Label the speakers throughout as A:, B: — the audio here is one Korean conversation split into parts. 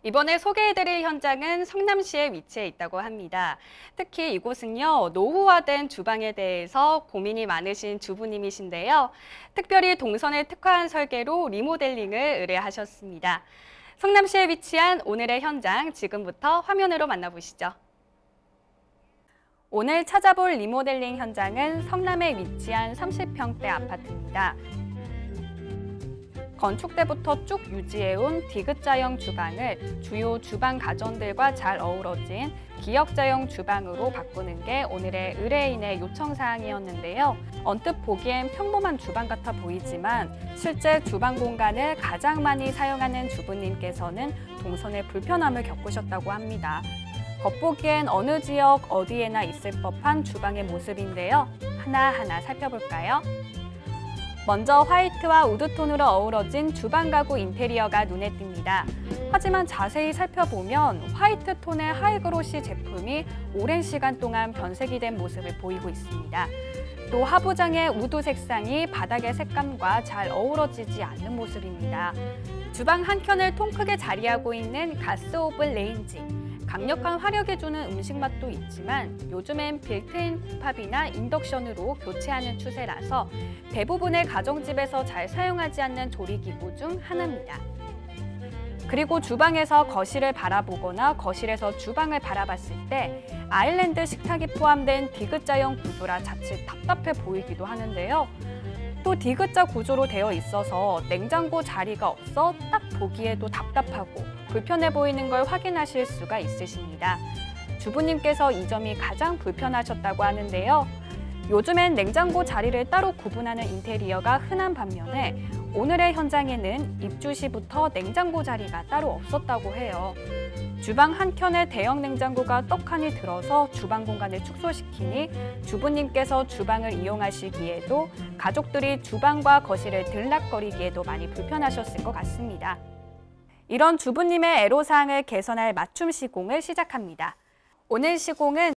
A: 이번에 소개해드릴 현장은 성남시에 위치해 있다고 합니다. 특히 이곳은요, 노후화된 주방에 대해서 고민이 많으신 주부님이신데요. 특별히 동선에 특화한 설계로 리모델링을 의뢰하셨습니다. 성남시에 위치한 오늘의 현장, 지금부터 화면으로 만나보시죠. 오늘 찾아볼 리모델링 현장은 성남에 위치한 30평대 아파트입니다. 건축 때부터 쭉 유지해온 디귿자형 주방을 주요 주방 가전들과 잘 어우러진 기역자형 주방으로 바꾸는 게 오늘의 의뢰인의 요청사항이었는데요. 언뜻 보기엔 평범한 주방 같아 보이지만 실제 주방 공간을 가장 많이 사용하는 주부님께서는 동선의 불편함을 겪으셨다고 합니다. 겉보기엔 어느 지역 어디에나 있을 법한 주방의 모습인데요. 하나하나 살펴볼까요? 먼저 화이트와 우드톤으로 어우러진 주방 가구 인테리어가 눈에 띕니다. 하지만 자세히 살펴보면 화이트 톤의 하이그로시 제품이 오랜 시간 동안 변색이 된 모습을 보이고 있습니다. 또 하부장의 우드 색상이 바닥의 색감과 잘 어우러지지 않는 모습입니다. 주방 한켠을 통크게 자리하고 있는 가스 오븐 레인지. 강력한 화력이 주는 음식 맛도 있지만 요즘엔 빌트인 국밥이나 인덕션으로 교체하는 추세라서 대부분의 가정집에서 잘 사용하지 않는 조리기구 중 하나입니다. 그리고 주방에서 거실을 바라보거나 거실에서 주방을 바라봤을 때 아일랜드 식탁이 포함된 디귿자형 구조라 자칫 답답해 보이기도 하는데요. 또 디귿자 구조로 되어 있어서 냉장고 자리가 없어 딱 보기에도 답답하고 불편해 보이는 걸 확인하실 수가 있으십니다. 주부님께서 이 점이 가장 불편하셨다고 하는데요. 요즘엔 냉장고 자리를 따로 구분하는 인테리어가 흔한 반면에 오늘의 현장에는 입주 시부터 냉장고 자리가 따로 없었다고 해요. 주방 한켠에 대형 냉장고가 떡하니 들어서 주방 공간을 축소시키니 주부님께서 주방을 이용하시기에도 가족들이 주방과 거실을 들락거리기에도 많이 불편하셨을 것 같습니다. 이런 주부님의 애로사항을 개선할 맞춤 시공을 시작합니다. 오늘 시공은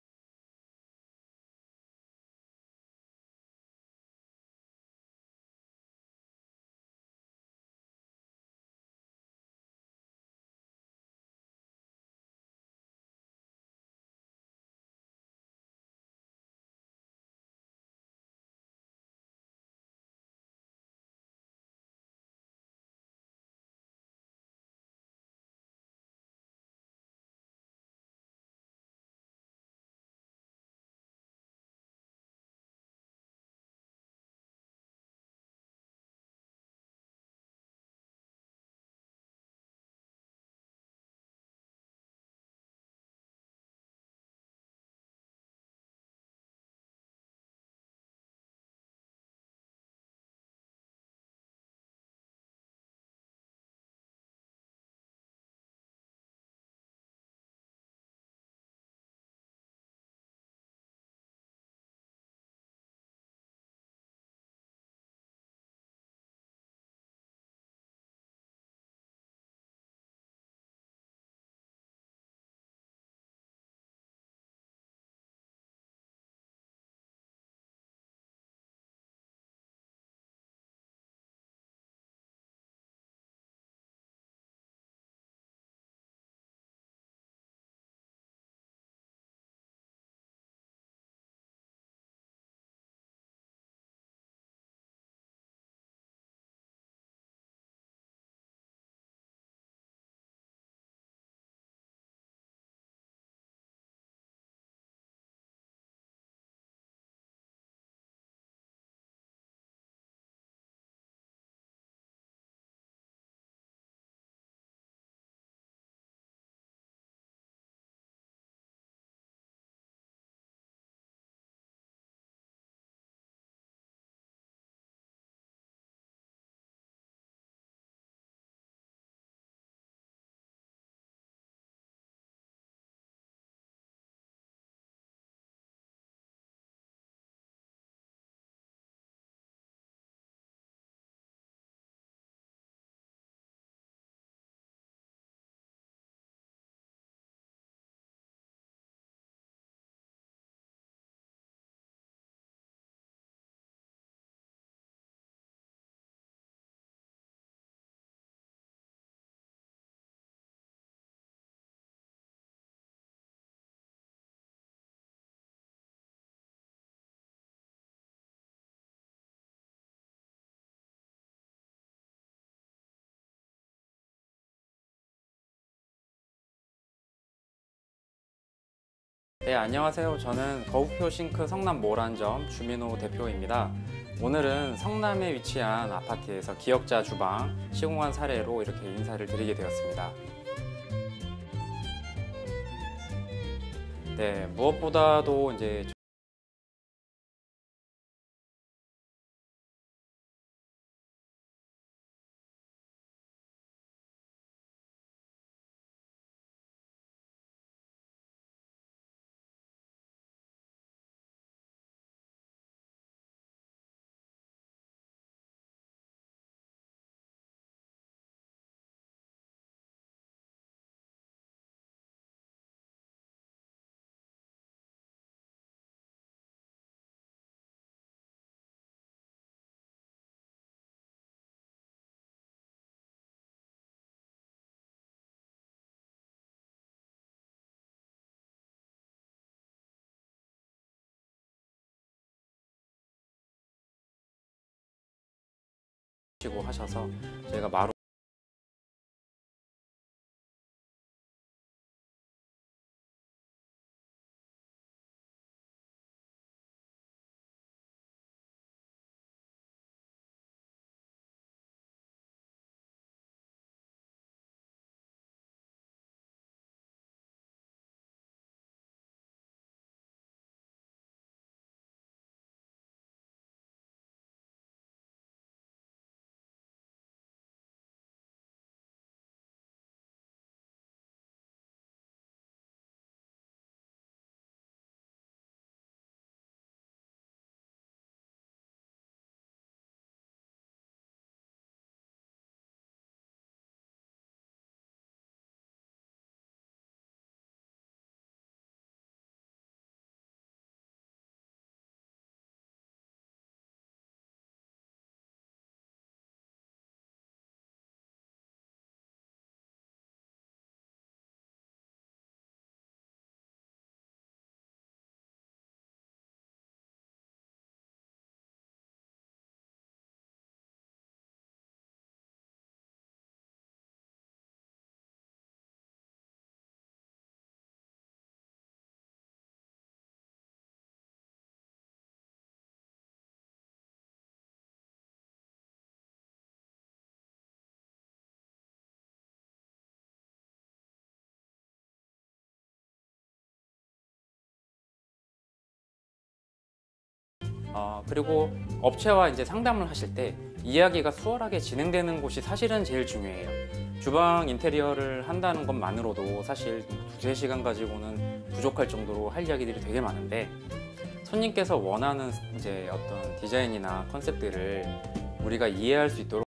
B: 네, 안녕하세요. 저는 거북표 싱크 성남 모란점 주민호 대표입니다. 오늘은 성남에 위치한 아파트에서 기역자 주방 시공한 사례로 이렇게 인사를 드리게 되었습니다. 네, 무엇보다도 이제 시고 하셔서 저희가 마루 그리고 업체와 이제 상담을 하실 때 이야기가 수월하게 진행되는 곳이 사실은 제일 중요해요. 주방 인테리어를 한다는 것만으로도 사실 두세 시간 가지고는 부족할 정도로 할 이야기들이 되게 많은데 손님께서 원하는 이제 어떤 디자인이나 컨셉들을 우리가 이해할 수 있도록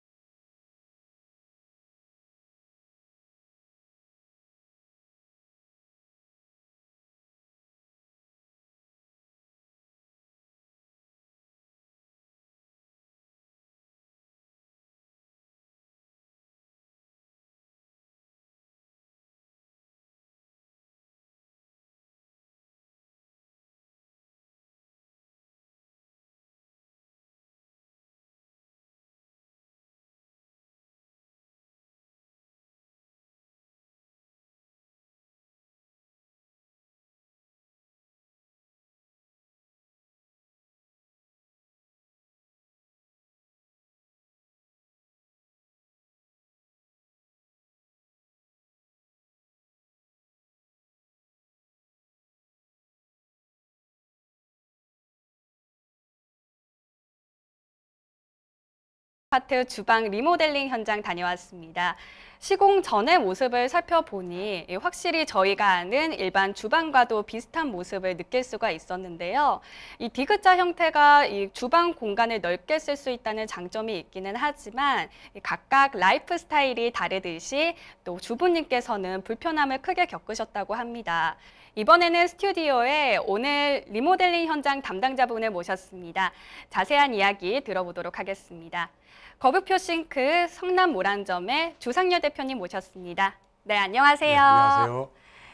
A: 아파트 주방 리모델링 현장 다녀왔습니다. 시공 전의 모습을 살펴보니 확실히 저희가 아는 일반 주방과도 비슷한 모습을 느낄 수가 있었는데요. 이 디귿자 형태가 이 주방 공간을 넓게 쓸 수 있다는 장점이 있기는 하지만 각각 라이프 스타일이 다르듯이 또 주부님께서는 불편함을 크게 겪으셨다고 합니다. 이번에는 스튜디오에 오늘 리모델링 현장 담당자분을 모셨습니다. 자세한 이야기 들어보도록 하겠습니다. 거북표 싱크 성남 모란점의 주상열 대표님 모셨습니다. 네, 안녕하세요.
C: 네, 안녕하세요.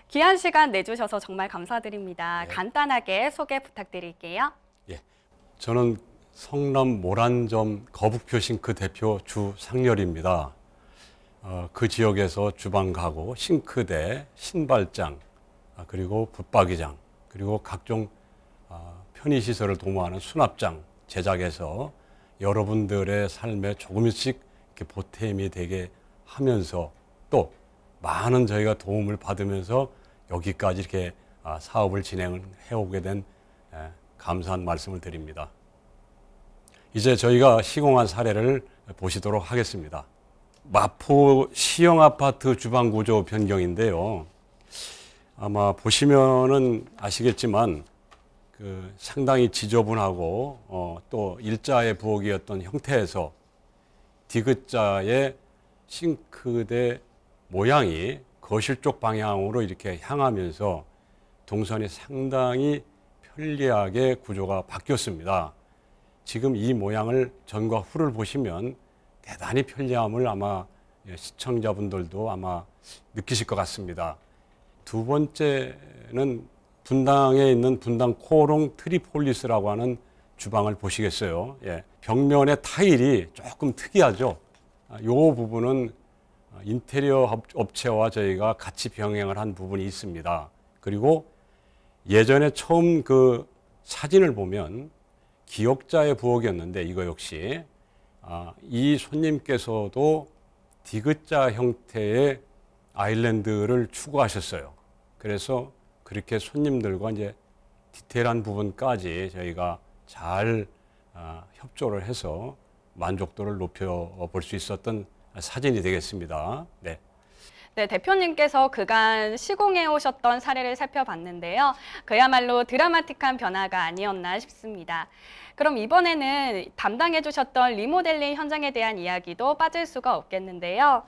A: 귀한 시간 내주셔서 정말 감사드립니다.
C: 네.
A: 간단하게 소개 부탁드릴게요.
C: 예, 저는 성남 모란점 거북표 싱크 대표 주상열입니다. 그 지역에서 주방 가구, 싱크대, 신발장, 그리고 붙박이장, 그리고 각종 편의시설을 도모하는 수납장 제작해서 여러분들의 삶에 조금씩 이렇게 보탬이 되게 하면서 또 많은 저희가 도움을 받으면서 여기까지 이렇게 사업을 진행해 오게 된 감사한 말씀을 드립니다. 이제 저희가 시공한 사례를 보시도록 하겠습니다. 마포 시형 아파트 주방 구조 변경인데요. 아마 보시면은 아시겠지만 상당히 지저분하고 또 일자의 부엌이었던 형태에서 디귿자의 싱크대 모양이 거실 쪽 방향으로 이렇게 향하면서 동선이 상당히 편리하게 구조가 바뀌었습니다. 지금 이 모양을 전과 후를 보시면 대단히 편리함을 아마 시청자분들도 아마 느끼실 것 같습니다. 두 번째는 분당에 있는 분당 코롱 트리폴리스라고 하는 주방을 보시겠어요. 예, 벽면의 타일이 조금 특이하죠. 이 부분은 인테리어 업체와 저희가 같이 병행을 한 부분이 있습니다. 그리고 예전에 처음 그 사진을 보면 기역자의 부엌이었는데 이거 역시 이 손님께서도 디귿자 형태의 아일랜드를 추구하셨어요. 그래서 그렇게 손님들과 이제 디테일한 부분까지 저희가 잘 협조를 해서 만족도를 높여볼 수 있었던 사진이 되겠습니다. 네.
A: 네, 대표님께서 그간 시공해 오셨던 사례를 살펴봤는데요. 그야말로 드라마틱한 변화가 아니었나 싶습니다. 그럼 이번에는 담당해 주셨던 리모델링 현장에 대한 이야기도 빠질 수가 없겠는데요.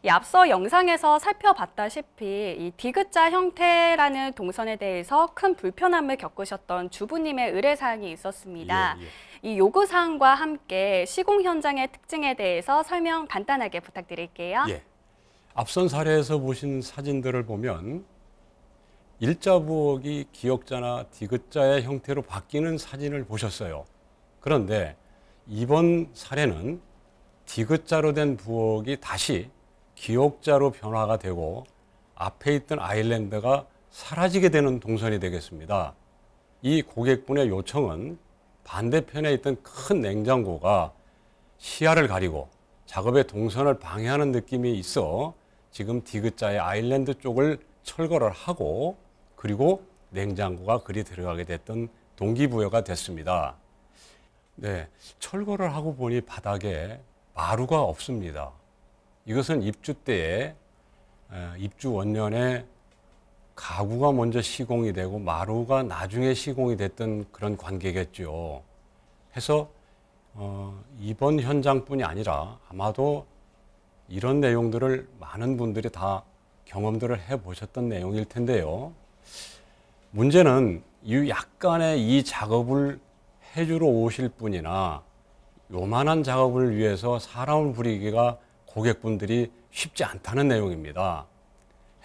A: 앞서 영상에서 살펴봤다시피 이 디귿자 형태라는 동선에 대해서 큰 불편함을 겪으셨던 주부님의 의뢰사항이 있었습니다. 이 요구사항과 함께 시공 현장의 특징에 대해서 설명 간단하게 부탁드릴게요.
C: 예. 앞선 사례에서 보신 사진들을 보면 일자 부엌이 기역자나 디귿자의 형태로 바뀌는 사진을 보셨어요. 그런데 이번 사례는 디귿자로 된 부엌이 다시 기역자로 변화가 되고 앞에 있던 아일랜드가 사라지게 되는 동선이 되겠습니다. 이 고객분의 요청은 반대편에 있던 큰 냉장고가 시야를 가리고 작업의 동선을 방해하는 느낌이 있어 지금 디귿자의 아일랜드 쪽을 철거를 하고 그리고 냉장고가 그리 들어가게 됐던 동기부여가 됐습니다. 네, 철거를 하고 보니 바닥에 마루가 없습니다. 이것은 입주 때에 입주 원년에 가구가 먼저 시공이 되고 마루가 나중에 시공이 됐던 그런 관계겠죠. 해서 이번 현장뿐이 아니라 아마도 이런 내용들을 많은 분들이 다 경험들을 해보셨던 내용일 텐데요. 문제는 약간의 이 작업을 해주러 오실 분이나 요만한 작업을 위해서 사람을 부리기가 고객분들이 쉽지 않다는 내용입니다.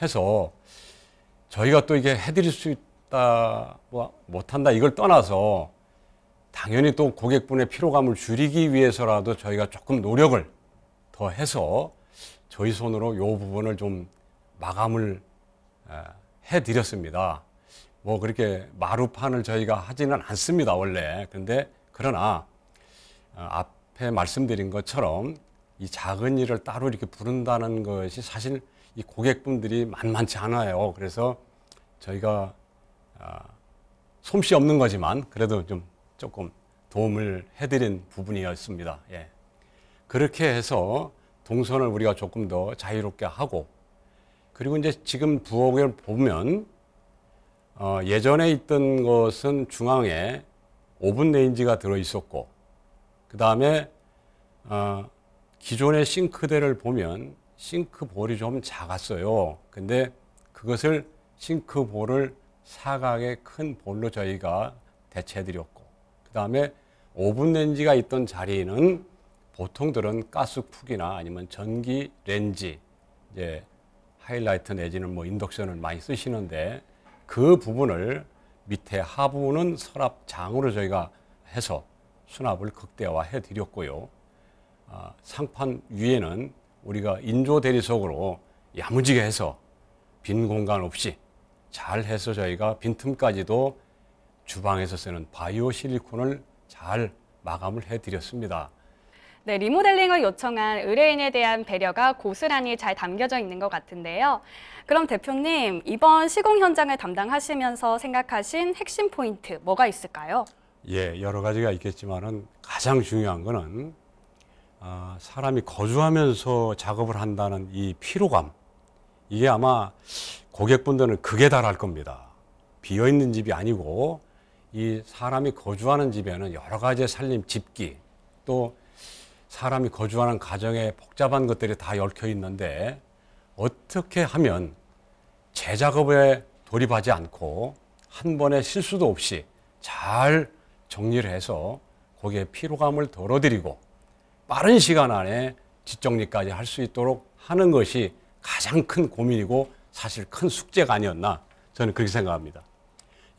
C: 해서 저희가 또 이게 해드릴 수 있다, 못한다 이걸 떠나서 당연히 또 고객분의 피로감을 줄이기 위해서라도 저희가 조금 노력을 더 해서 저희 손으로 이 부분을 좀 마감을 해드렸습니다. 뭐 그렇게 마루판을 저희가 하지는 않습니다, 원래. 근데 그러나 앞에 말씀드린 것처럼 이 작은 일을 따로 이렇게 부른다는 것이 사실 이 고객분들이 만만치 않아요. 그래서 저희가 솜씨 없는 거지만 그래도 좀 조금 도움을 해드린 부분이었습니다. 예. 그렇게 해서 동선을 우리가 조금 더 자유롭게 하고 그리고 이제 지금 부엌을 보면 예전에 있던 것은 중앙에 오븐 레인지가 들어 있었고 그 다음에 기존의 싱크대를 보면 싱크볼이 좀 작았어요. 근데 그것을 싱크볼을 사각의 큰 볼로 저희가 대체해드렸고 그 다음에 오븐 레인지가 있던 자리는 보통들은 가스쿡이나 아니면 전기 렌지 이제 하이라이트 내지는 뭐 인덕션을 많이 쓰시는데 그 부분을 밑에 하부는 서랍장으로 저희가 해서 수납을 극대화해 드렸고요. 상판 위에는 우리가 인조 대리석으로 야무지게 해서 빈 공간 없이 잘 해서 저희가 빈틈까지도 주방에서 쓰는 바이오 실리콘을 잘 마감을 해드렸습니다.
A: 네, 리모델링을 요청한 의뢰인에 대한 배려가 고스란히 잘 담겨져 있는 것 같은데요. 그럼 대표님, 이번 시공 현장을 담당하시면서 생각하신 핵심 포인트 뭐가 있을까요?
C: 예, 여러 가지가 있겠지만은 가장 중요한 거는 사람이 거주하면서 작업을 한다는 이 피로감, 이게 아마 고객분들은 극에 달할 겁니다. 비어있는 집이 아니고 이 사람이 거주하는 집에는 여러 가지의 살림 집기, 또 사람이 거주하는 가정에 복잡한 것들이 다 얽혀 있는데 어떻게 하면 재작업에 돌입하지 않고 한 번의 실수도 없이 잘 정리를 해서 거기에 피로감을 덜어드리고 빠른 시간 안에 뒷정리까지 할 수 있도록 하는 것이 가장 큰 고민이고 사실 큰 숙제가 아니었나 저는 그렇게 생각합니다.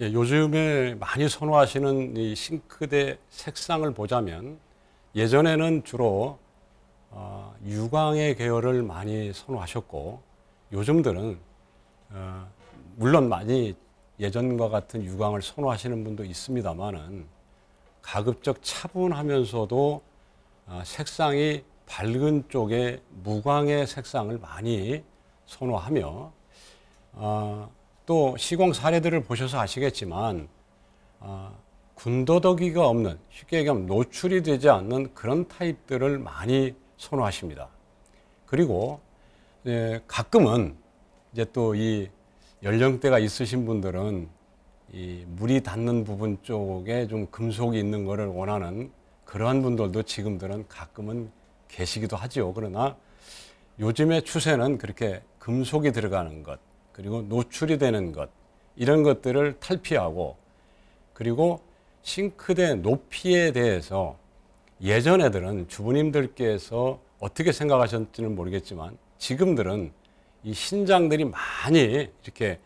C: 예, 요즘에 많이 선호하시는 이 싱크대 색상을 보자면 예전에는 주로 유광의 계열을 많이 선호하셨고 요즘들은 물론 많이 예전과 같은 유광을 선호하시는 분도 있습니다만은 가급적 차분하면서도 색상이 밝은 쪽의 무광의 색상을 많이 선호하며 또 시공 사례들을 보셔서 아시겠지만 군더더기가 없는, 쉽게 얘기하면 노출이 되지 않는 그런 타입들을 많이 선호하십니다. 그리고 가끔은 이제 또 이 연령대가 있으신 분들은 이 물이 닿는 부분 쪽에 좀 금속이 있는 것을 원하는 그러한 분들도 지금들은 가끔은 계시기도 하죠. 그러나 요즘의 추세는 그렇게 금속이 들어가는 것, 그리고 노출이 되는 것, 이런 것들을 탈피하고, 그리고 싱크대 높이에 대해서 예전 애들은 주부님들께서 어떻게 생각하셨는지는 모르겠지만 지금들은 이 신장들이 많이 이렇게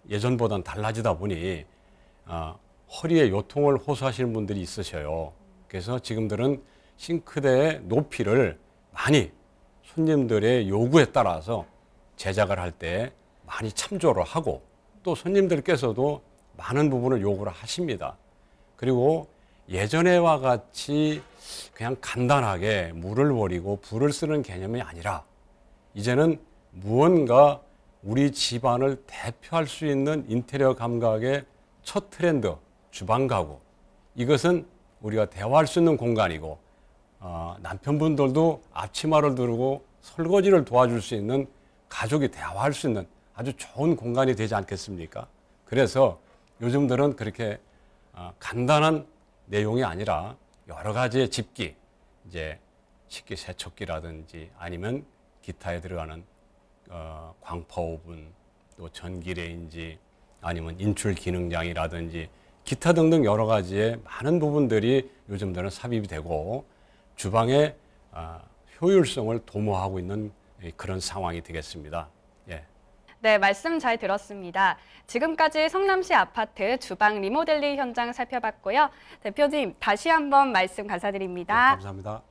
C: 예전보다는 달라지다 보니 허리에 요통을 호소하시는 분들이 있으셔요. 그래서 지금들은 싱크대의 높이를 많이 손님들의 요구에 따라서 제작을 할 때 많이 참조를 하고 또 손님들께서도 많은 부분을 요구를 하십니다. 그리고 예전에와 같이 그냥 간단하게 물을 버리고 불을 쓰는 개념이 아니라 이제는 무언가 우리 집안을 대표할 수 있는 인테리어 감각의 첫 트렌드, 주방 가구. 이것은 우리가 대화할 수 있는 공간이고 남편분들도 앞치마를 두르고 설거지를 도와줄 수 있는, 가족이 대화할 수 있는 아주 좋은 공간이 되지 않겠습니까? 그래서 요즘들은 그렇게 간단한 내용이 아니라 여러 가지의 집기, 이제 식기세척기라든지 아니면 기타에 들어가는 광파 오븐, 또 전기레인지, 아니면 인출 기능장이라든지 기타 등등 여러 가지의 많은 부분들이 요즘들은 삽입이 되고 주방의 효율성을 도모하고 있는 그런 상황이 되겠습니다. 예.
A: 네, 말씀 잘 들었습니다. 지금까지 성남시 아파트 주방 리모델링 현장 살펴봤고요. 대표님, 다시 한번 말씀 감사드립니다.
C: 네, 감사합니다.